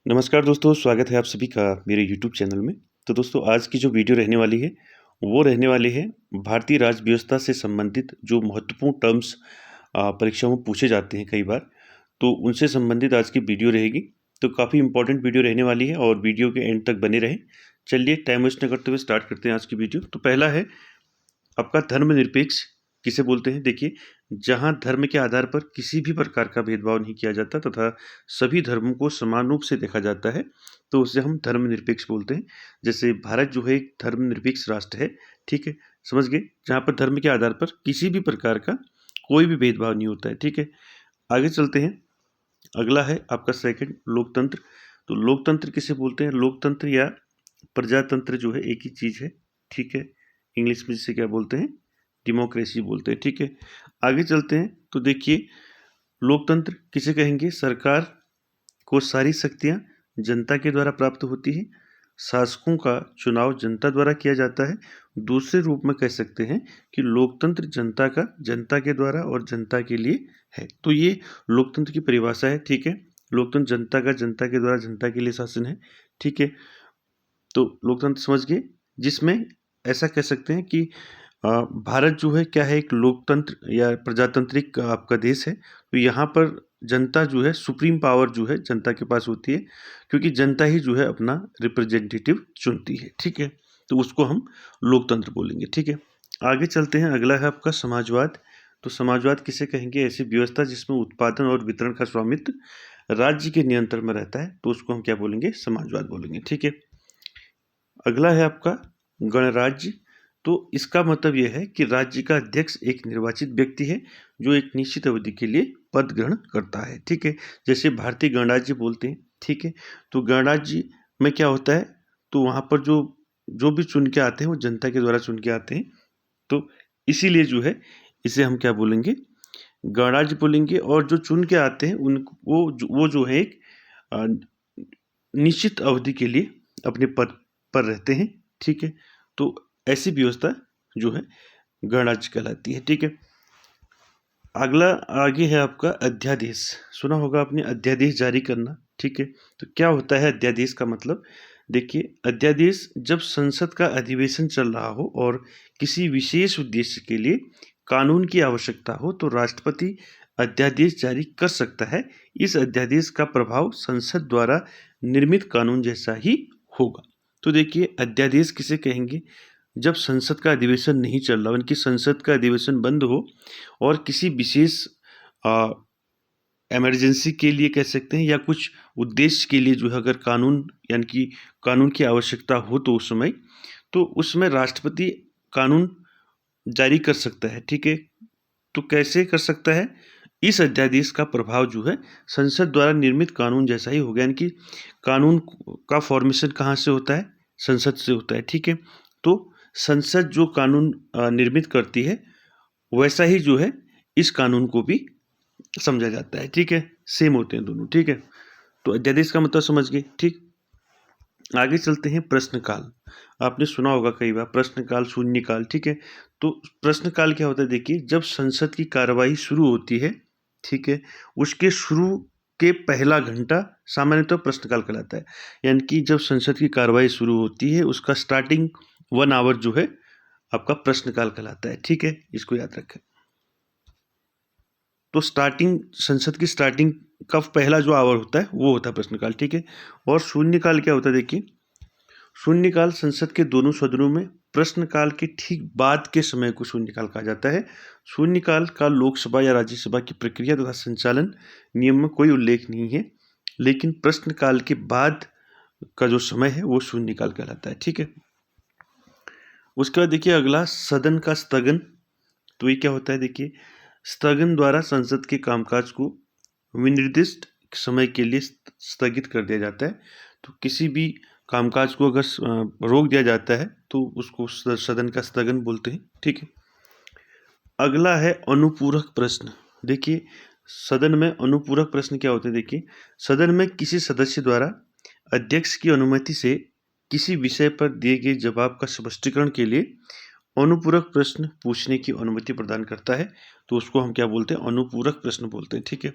नमस्कार दोस्तों, स्वागत है आप सभी का मेरे यूट्यूब चैनल में। तो दोस्तों आज की जो वीडियो रहने वाली है, वो रहने वाली है भारतीय राज्य व्यवस्था से संबंधित जो महत्वपूर्ण टर्म्स परीक्षाओं में पूछे जाते हैं कई बार, तो उनसे संबंधित आज की वीडियो रहेगी। तो काफ़ी इंपॉर्टेंट वीडियो रहने वाली है और वीडियो के एंड तक बने रहें। चलिए टाइम वेस्ट न करते हुए स्टार्ट करते हैं आज की वीडियो। तो पहला है आपका धर्मनिरपेक्ष किसे बोलते हैं? देखिए, जहाँ धर्म के आधार पर किसी भी प्रकार का भेदभाव नहीं किया जाता तथा सभी धर्मों को समान रूप से देखा जाता है, तो उसे हम धर्मनिरपेक्ष बोलते हैं। जैसे भारत जो है एक धर्मनिरपेक्ष राष्ट्र है, ठीक है? समझ गए? जहाँ पर धर्म के आधार पर किसी भी प्रकार का कोई भी भेदभाव नहीं होता है, ठीक है? आगे चलते हैं। अगला है आपका सेकंड लोकतंत्र। तो लोकतंत्र किसे बोलते हैं? लोकतंत्र या प्रजातंत्र जो है एक ही चीज़ है, ठीक है? इंग्लिश में जिसे क्या बोलते हैं? डेमोक्रेसी बोलते हैं, ठीक है? आगे चलते हैं। तो देखिए, लोकतंत्र किसे कहेंगे? सरकार को सारी शक्तियाँ जनता के द्वारा प्राप्त होती हैं, शासकों का चुनाव जनता द्वारा किया जाता है। दूसरे रूप में कह सकते हैं कि लोकतंत्र जनता के द्वारा और जनता के लिए है। तो ये लोकतंत्र की परिभाषा है, ठीक है? लोकतंत्र जनता के द्वारा जनता के लिए शासन है, ठीक है? तो लोकतंत्र समझ गए, जिसमें ऐसा कह सकते हैं कि भारत जो है क्या है, एक लोकतंत्र या प्रजातांत्रिक आपका देश है। तो यहाँ पर जनता जो है, सुप्रीम पावर जो है जनता के पास होती है, क्योंकि जनता ही जो है अपना रिप्रेजेंटेटिव चुनती है, ठीक है? तो उसको हम लोकतंत्र बोलेंगे, ठीक है? आगे चलते हैं। अगला है आपका समाजवाद। तो समाजवाद किसे कहेंगे? ऐसी व्यवस्था जिसमें उत्पादन और वितरण का स्वामित्व राज्य के नियंत्रण में रहता है, तो उसको हम क्या बोलेंगे? समाजवाद बोलेंगे, ठीक है? अगला है आपका गणराज्य। तो इसका मतलब यह है कि राज्य का अध्यक्ष एक निर्वाचित व्यक्ति है जो एक निश्चित अवधि के लिए पद ग्रहण करता है, ठीक है? जैसे भारतीय गणराज्य बोलते हैं, ठीक है? तो गणराज्य में क्या होता है? तो वहाँ पर जो जो भी चुन के आते हैं वो जनता के द्वारा चुन के आते हैं। तो इसीलिए जो है इसे हम क्या बोलेंगे? गणराज्य बोलेंगे। और जो चुन के आते हैं उन वो जो है एक अ, निश्चित अवधि के लिए अपने पद पर रहते हैं, ठीक है? तो ऐसी व्यवस्था जो है गणराज्य कहलाती है, ठीक है? अगला आगे है आपका अध्यादेश। सुना होगा आपने, अध्यादेश जारी करना, ठीक है? तो क्या होता है अध्यादेश का मतलब? देखिए, अध्यादेश जब संसद का अधिवेशन चल रहा हो और किसी विशेष उद्देश्य के लिए कानून की आवश्यकता हो, तो राष्ट्रपति अध्यादेश जारी कर सकता है। इस अध्यादेश का प्रभाव संसद द्वारा निर्मित कानून जैसा ही होगा। तो देखिए, अध्यादेश किसे कहेंगे? जब संसद का अधिवेशन नहीं चल रहा, उनकी संसद का अधिवेशन बंद हो और किसी विशेष इमरजेंसी के लिए कह सकते हैं, या कुछ उद्देश्य के लिए जो है अगर कानून यानी कि कानून की आवश्यकता हो, तो उस समय राष्ट्रपति कानून जारी कर सकता है, ठीक है? तो कैसे कर सकता है? इस अध्यादेश का प्रभाव जो है संसद द्वारा निर्मित कानून जैसा ही होगा, यानी कि कानून का फॉर्मेशन कहाँ से होता है? संसद से होता है, ठीक है? तो संसद जो कानून निर्मित करती है, वैसा ही जो है इस कानून को भी समझा जाता है, ठीक है? सेम होते हैं दोनों, ठीक है? तो अध्यादेश का मतलब समझ गए, ठीक? आगे चलते हैं। प्रश्नकाल। आपने सुना होगा कई बार प्रश्नकाल, शून्यकाल, ठीक है? तो प्रश्नकाल क्या होता है? देखिए, जब संसद की कार्यवाही शुरू होती है, ठीक है, उसके शुरू के पहला घंटा सामान्यतः प्रश्नकाल कहलाता है। यानी कि जब संसद की कार्यवाही शुरू होती है, उसका स्टार्टिंग 1 आवर जो है आपका प्रश्नकाल कहलाता है, ठीक है? इसको याद रखें। तो संसद की स्टार्टिंग का पहला जो आवर होता है वो होता है प्रश्नकाल, ठीक है? और शून्यकाल क्या होता है? देखिए, शून्यकाल संसद के दोनों सदनों में प्रश्नकाल के ठीक बाद के समय को शून्यकाल कहा जाता है। शून्यकाल का लोकसभा या राज्यसभा की प्रक्रिया तथा संचालन नियम में कोई उल्लेख नहीं है, लेकिन प्रश्नकाल के बाद का जो समय है वो शून्यकाल कहलाता है, ठीक है? उसके बाद देखिए अगला, सदन का स्थगन। तो ये क्या होता है? देखिए, स्थगन द्वारा संसद के कामकाज को विनिर्दिष्ट समय के लिए स्थगित कर दिया जाता है। तो किसी भी कामकाज को अगर रोक दिया जाता है तो उसको सदन का स्थगन बोलते हैं, ठीक है? अगला है अनुपूरक प्रश्न। देखिए, सदन में अनुपूरक प्रश्न क्या होते हैं? देखिए, सदन में किसी सदस्य द्वारा अध्यक्ष की अनुमति से किसी विषय पर दिए गए जवाब का स्पष्टीकरण के लिए अनुपूरक प्रश्न पूछने की अनुमति प्रदान करता है, तो उसको हम क्या बोलते हैं? अनुपूरक प्रश्न बोलते हैं, ठीक है?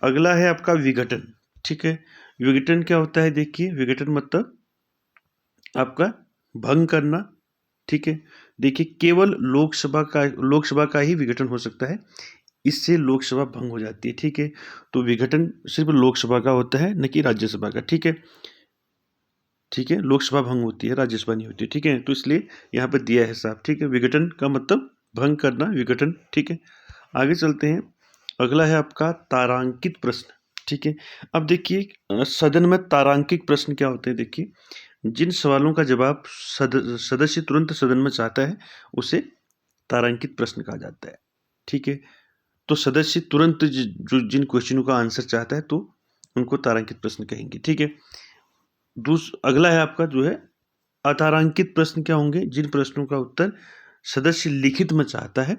अगला है आपका विघटन, ठीक है? विघटन क्या होता है देखिए, विघटन मतलब आपका भंग करना, ठीक है। देखिए केवल लोकसभा का ही विघटन हो सकता है, इससे लोकसभा भंग हो जाती है, ठीक है। तो विघटन सिर्फ लोकसभा का होता है, न कि राज्यसभा का, ठीक है। ठीक है, लोकसभा भंग होती है, राज्यसभा नहीं होती, ठीक है। तो इसलिए यहाँ पर दिया है साफ, ठीक है। विघटन का मतलब भंग करना, विघटन, ठीक है। आगे चलते हैं। अगला है आपका तारांकित प्रश्न, ठीक है। अब देखिए सदन में तारांकित प्रश्न क्या होते हैं, देखिए जिन सवालों का जवाब सदस्य तुरंत सदन में चाहता है उसे तारांकित प्रश्न कहा जाता है, ठीक है। तो सदस्य तुरंत जो जिन क्वेश्चनों का आंसर चाहता है तो उनको तारांकित प्रश्न कहेंगे, ठीक है। अगला है आपका जो है अतारांकित प्रश्न, क्या होंगे, जिन प्रश्नों का उत्तर सदस्य लिखित में चाहता है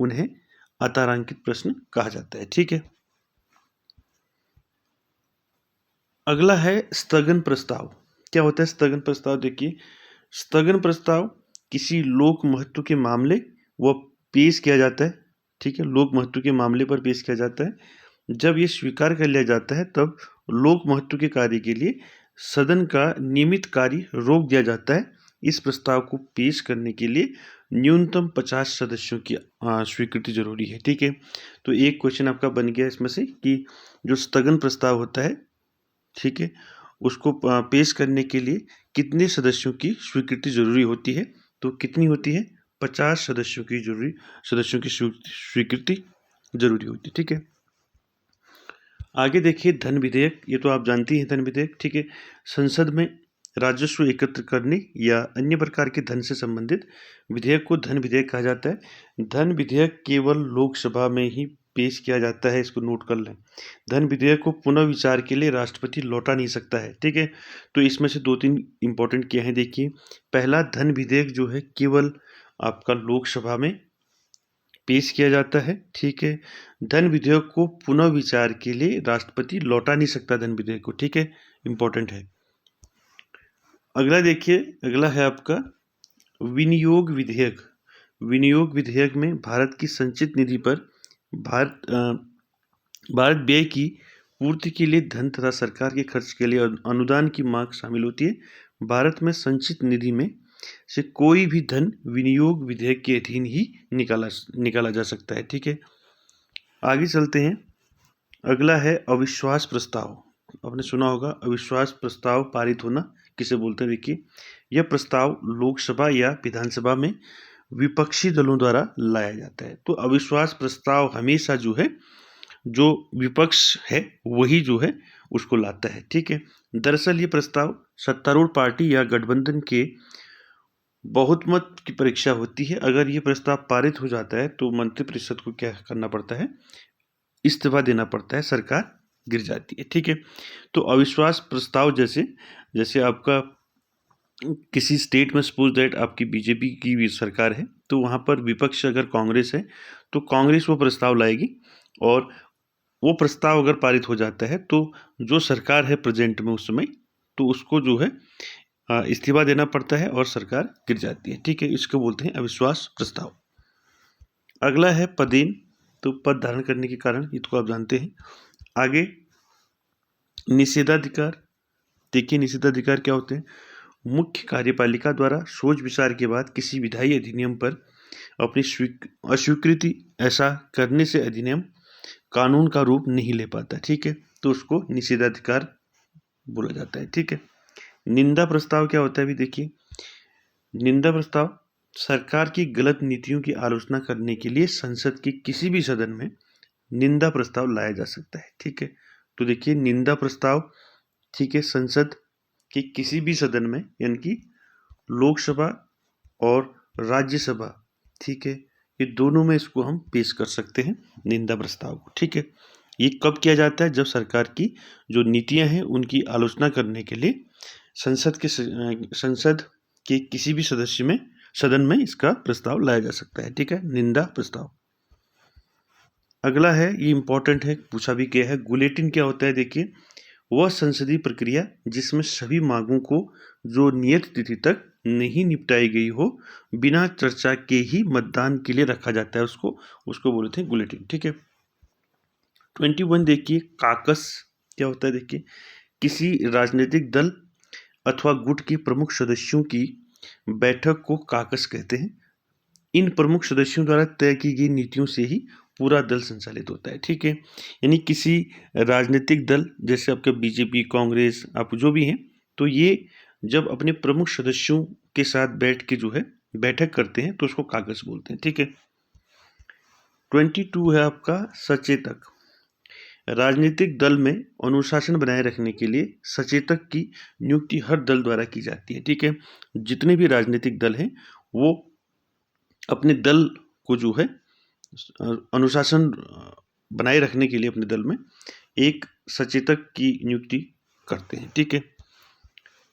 उन्हें अतारांकित प्रश्न कहा जाता है, ठीक है। अगला है स्थगन प्रस्ताव। क्या होता है स्थगन प्रस्ताव, देखिए स्थगन प्रस्ताव किसी लोक महत्व के मामले व पेश किया जाता है, ठीक है। लोक महत्व के मामले पर पेश किया जाता है। जब ये स्वीकार कर लिया जाता है तब लोक महत्व के कार्य के लिए सदन का नियमित कार्य रोक दिया जाता है। इस प्रस्ताव को पेश करने के लिए न्यूनतम 50 सदस्यों की स्वीकृति जरूरी है, ठीक है। तो एक क्वेश्चन आपका बन गया इसमें से कि जो स्थगन प्रस्ताव होता है, ठीक है, उसको पेश करने के लिए कितने सदस्यों की स्वीकृति जरूरी होती है, तो कितनी होती है, 50 सदस्यों की स्वीकृति जरूरी होती है, ठीक है। आगे देखिए धन विधेयक, ये तो आप जानती हैं धन विधेयक, ठीक है। संसद में राजस्व एकत्र करने या अन्य प्रकार के धन से संबंधित विधेयक को धन विधेयक कहा जाता है। धन विधेयक केवल लोकसभा में ही पेश किया जाता है, इसको नोट कर लें। धन विधेयक को पुनः विचार के लिए राष्ट्रपति लौटा नहीं सकता है, ठीक है। तो इसमें से 2-3 इंपॉर्टेंट क्या है देखिए। पहला, धन विधेयक जो है केवल आपका लोकसभा में पेश किया जाता है, ठीक है। धन विधेयक को पुनः विचार के लिए राष्ट्रपति लौटा नहीं सकता धन विधेयक को, ठीक है, इंपॉर्टेंट है। अगला देखिए, अगला है आपका विनियोग विधेयक। विनियोग विधेयक में भारत की संचित निधि पर भारत व्यय की पूर्ति के लिए धन तथा सरकार के खर्च के लिए अनुदान की मांग शामिल होती है। भारत में संचित निधि में से कोई भी धन विनियोग विधेयक के अधीन ही निकाला जा सकता है, ठीक है। आगे चलते हैं। अगला है अविश्वास प्रस्ताव। आपने सुना होगा अविश्वास प्रस्ताव पारित होना किसे बोलते हैं, देखिए यह प्रस्ताव लोकसभा या विधानसभा में विपक्षी दलों द्वारा लाया जाता है। तो अविश्वास प्रस्ताव हमेशा जो है, जो विपक्ष है वही जो है उसको लाता है, ठीक है। दरअसल ये प्रस्ताव सत्तारूढ़ पार्टी या गठबंधन के बहुमत की परीक्षा होती है। अगर ये प्रस्ताव पारित हो जाता है तो मंत्रिपरिषद को क्या करना पड़ता है, इस्तीफा देना पड़ता है, सरकार गिर जाती है, ठीक है। तो अविश्वास प्रस्ताव जैसे आपका किसी स्टेट में सपोज दैट आपकी बीजेपी की भी सरकार है, तो वहाँ पर विपक्ष अगर कांग्रेस है तो कांग्रेस वो प्रस्ताव लाएगी, और वो प्रस्ताव अगर पारित हो जाता है तो जो सरकार है प्रेजेंट में उस समय, तो उसको जो है इस्तीफा देना पड़ता है और सरकार गिर जाती है, ठीक है। इसको बोलते हैं अविश्वास प्रस्ताव। अगला है पदेन, तो पद धारण करने के कारण, ये तो आप जानते हैं। आगे निषेधाधिकार। देखिए निषेधाधिकार क्या होते हैं, मुख्य कार्यपालिका द्वारा सोच विचार के बाद किसी विधायी अधिनियम पर अपनी अस्वीकृति ऐसा करने से अधिनियम कानून का रूप नहीं ले पाता, ठीक है। तो उसको निषेधाधिकार बोला जाता है, ठीक है। निंदा प्रस्ताव क्या होता है, अभी देखिए निंदा प्रस्ताव सरकार की गलत नीतियों की आलोचना करने के लिए संसद के किसी भी सदन में निंदा प्रस्ताव लाया जा सकता है, ठीक है। तो देखिए निंदा प्रस्ताव, ठीक है, संसद के किसी भी सदन में, यानी कि लोकसभा और राज्यसभा, ठीक है, ये दोनों में इसको हम पेश कर सकते हैं निंदा प्रस्ताव को, ठीक है। ये कब किया जाता है, जब सरकार की जो नीतियां हैं उनकी आलोचना करने के लिए संसद के किसी भी सदन में इसका प्रस्ताव लाया जा सकता है, ठीक है, निंदा प्रस्ताव। अगला है, ये इंपॉर्टेंट है, पूछा भी गया है, गुलेटिन क्या होता है, देखिए वह संसदीय प्रक्रिया जिसमें सभी मांगों को जो नियत तिथि तक नहीं निपटाई गई हो बिना चर्चा के ही मतदान के लिए रखा जाता है, उसको बोलते हैं गुलेटिन, ठीक है। 21 देखिए काकस क्या होता है, देखिए किसी राजनीतिक दल अथवा गुट के प्रमुख सदस्यों की बैठक को काकस कहते हैं। इन प्रमुख सदस्यों द्वारा तय की गई नीतियों से ही पूरा दल संचालित होता है। ठीक है, यानी किसी राजनीतिक दल जैसे आपके बीजेपी, कांग्रेस, आप जो भी हैं, तो ये जब अपने प्रमुख सदस्यों के साथ बैठ के जो है बैठक करते हैं तो उसको काकस बोलते हैं। ठीक है, 22 है आपका सचेतक। राजनीतिक दल में अनुशासन बनाए रखने के लिए सचेतक की नियुक्ति हर दल द्वारा की जाती है। ठीक है, जितने भी राजनीतिक दल हैं वो अपने दल को जो है अनुशासन बनाए रखने के लिए अपने दल में एक सचेतक की नियुक्ति करते हैं। ठीक है,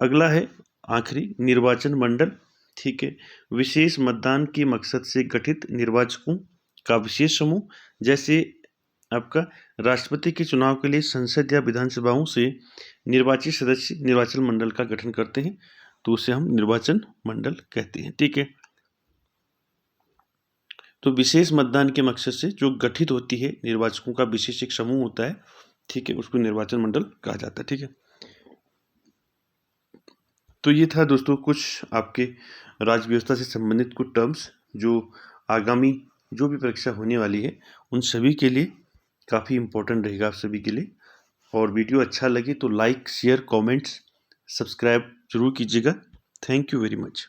अगला है आखिरी निर्वाचन मंडल। ठीक है, विशेष मतदान के मकसद से गठित निर्वाचकों का विशेष समूह, जैसे आपका राष्ट्रपति के चुनाव के लिए संसद या विधानसभाओं से निर्वाचित सदस्य निर्वाचन मंडल का गठन करते हैं, तो उसे हम निर्वाचन मंडल कहते हैं। ठीक है, तो विशेष मतदान के मकसद से जो गठित होती है निर्वाचकों का विशेष एक समूह होता है, ठीक है, उसको निर्वाचन मंडल कहा जाता है। ठीक है, तो ये था दोस्तों कुछ आपके राज्य व्यवस्था से संबंधित कुछ टर्म्स जो आगामी जो भी परीक्षा होने वाली है उन सभी के लिए काफ़ी इम्पोर्टेंट रहेगा आप सभी के लिए। और वीडियो अच्छा लगे तो लाइक, शेयर, कमेंट्स, सब्सक्राइब जरूर कीजिएगा। Thank you very much.